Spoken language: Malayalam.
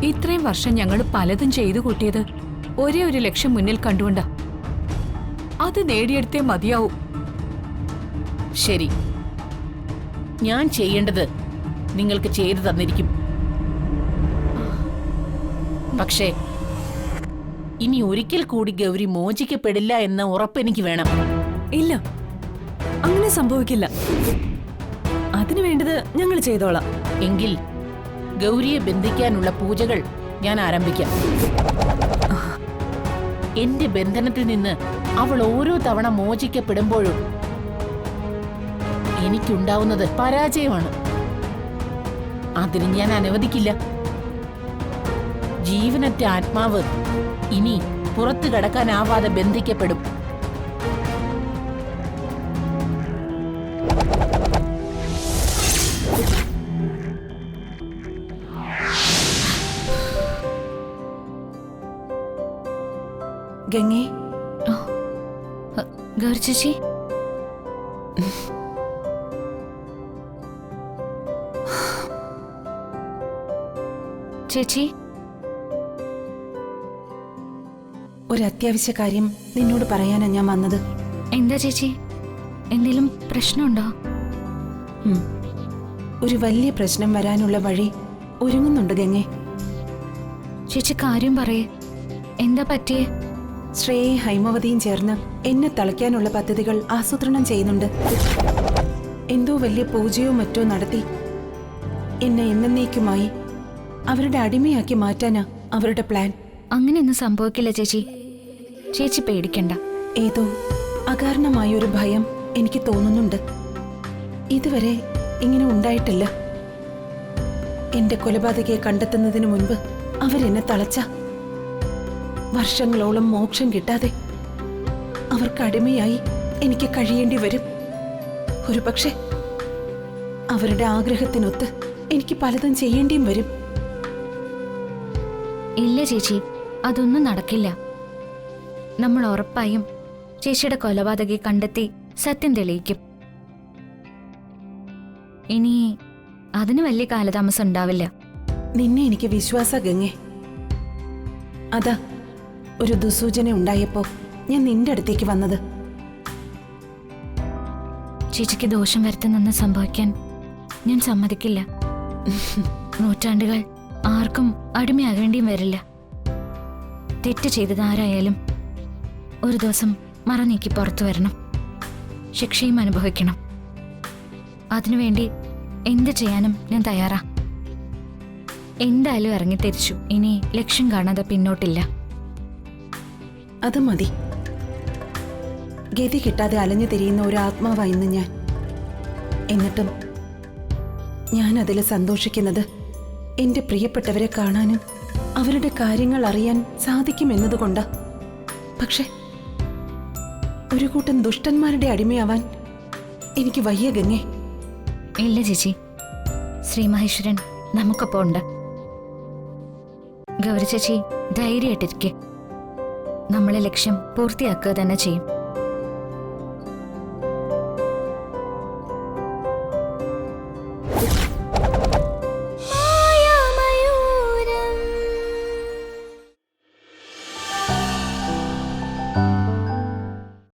ഇത്രയും വർഷം ഞങ്ങൾ പലതും ചെയ്തു കൂട്ടിയത് ഒരേ ഒരു ലക്ഷ്യം മുന്നിൽ കണ്ടുകൊണ്ടാ. അത് നേടിയെടുത്തേ മതിയാവും. ശരി, ഞാൻ ചെയ്യേണ്ടത് നിങ്ങൾക്ക് ചെയ്തു തന്നിരിക്കും. പക്ഷേ ഇനി ഒരിക്കൽ കൂടി ഗൗരി മോചിക്കപ്പെടില്ല എന്ന ഉറപ്പെനിക്ക് വേണം. ഇല്ല, അങ്ങനെ സംഭവിക്കില്ല. അതിനു വേണ്ടത് ഞങ്ങൾ ചെയ്തോളാം. എങ്കിൽ ഗൗരിയെ ബന്ധിക്കാനുള്ള പൂജകൾ ഞാൻ ആരംഭിക്കാം. എന്റെ ബന്ധനത്തിൽ നിന്ന് അവൾ ഓരോ തവണ മോചിക്കപ്പെടുമ്പോഴും എനിക്കുണ്ടാവുന്നത് പരാജയമാണ്. അതിന് ഞാൻ അനുവദിക്കില്ല. ജീവനറ്റ ആത്മാവ് ഇനി പുറത്തു കടക്കാനാവാതെ ബന്ധിക്കപ്പെടും. ഗംഗേ, ഗൗരി ചേച്ചി, ചേച്ചി, ഒരു അത്യാവശ്യ കാര്യം നിന്നോട് പറയാനാ ഞാൻ വന്നത്. എന്താ ചേച്ചി? എന്തെങ്കിലും പ്രശ്നമുണ്ടോ? ഒരു വലിയ പ്രശ്നം വരാനുള്ള വഴി ഒരുങ്ങുന്നുണ്ട് ഗംഗേ. ചേച്ചി കാര്യം പറയേ, എന്താ പറ്റിയേ? ശ്രേയയും ഹൈമവതിയും ചേർന്ന് എന്നെ തളയ്ക്കാനുള്ള പദ്ധതികൾ ആസൂത്രണം ചെയ്യുന്നുണ്ട്. എന്തോ വലിയ പൂജയോ മറ്റോ നടത്തി എന്നെ എന്നേക്കുമായി അവരുടെ അടിമയാക്കി മാറ്റാനാ അവരുടെ പ്ലാൻ. അങ്ങനെയൊന്നും സംഭവിക്കില്ല ചേച്ചി. ചേച്ചി പേടിക്കണ്ട. ഏതോ അകാരണമായൊരു ഭയം എനിക്ക് തോന്നുന്നുണ്ട്. ഇതുവരെ ഇങ്ങനെ ഉണ്ടായിട്ടില്ല. എന്റെ കൊലപാതകയെ കണ്ടെത്തുന്നതിന് മുൻപ് അവരെന്നെ തളച്ച വർഷങ്ങളോളം മോക്ഷം കിട്ടാതെ അവർക്ക് അടിമയായി എനിക്ക് കഴിയേണ്ടി വരും. ഒരുപക്ഷെ അവരുടെ ആഗ്രഹത്തിനൊത്ത് എനിക്ക് പലതും ചെയ്യേണ്ടിയും വരും. ഇല്ല ചേച്ചി, അതൊന്നും നടക്കില്ല. നമ്മൾ ഉറപ്പായും ചേച്ചിയുടെ കൊലപാതകയെ കണ്ടെത്തി സത്യം തെളിയിക്കും. ഇനി അതിന് വലിയ കാലതാമസം ഉണ്ടാവില്ല. നിന്നെ എനിക്ക് വിശ്വാസ ഗംഗേ. അതാ ഒരു ദുസൂചന ഉണ്ടായപ്പോ ഞാൻ നിന്റെ അടുത്തേക്ക് വന്നത്. ചേച്ചിക്ക് ദോഷം വരുത്തുന്നെന്ന് സംഭവിക്കാൻ ഞാൻ സമ്മതിക്കില്ല. നൂറ്റാണ്ടുകൾ ആർക്കും അടിമയാകേണ്ടിയും വരില്ല. തെറ്റ് ചെയ്തത് ആരായാലും ഒരു ദിവസം മറനീക്കി പുറത്തു വരണം, ശിക്ഷയും അനുഭവിക്കണം. അതിനുവേണ്ടി എന്ത് ചെയ്യാനും ഞാൻ തയ്യാറാ. എന്തായാലും ഇറങ്ങിത്തിരിച്ചു. ഇനി ലക്ഷ്യം കാണാതെ പിന്നോട്ടില്ല. അത് മതി. ഗതി കിട്ടാതെ അലഞ്ഞു തിരിയുന്ന ഒരു ആത്മാവായിരുന്നു ഞാൻ. എന്നിട്ടും ഞാൻ അതിൽ സന്തോഷിക്കുന്നത് എന്റെ പ്രിയപ്പെട്ടവരെ കാണാനും അവരുടെ കാര്യങ്ങൾ അറിയാൻ സാധിക്കുമെന്നതുകൊണ്ടാ. പക്ഷെ ഒരു കൂട്ടം ദുഷ്ടന്മാരുടെ അടിമയാവാൻ എനിക്ക് വയ്യ ഗംഗേ. ഇല്ല ചേച്ചി, ശ്രീ മഹേശ്വരൻ നമുക്കൊപ്പം ഉണ്ട്. ഗൗരി ചേച്ചി ധൈര്യമായിട്ടിരിക്കെ. നമ്മളെ ലക്ഷ്യം പൂർത്തിയാക്കുക തന്നെ ചെയ്യും.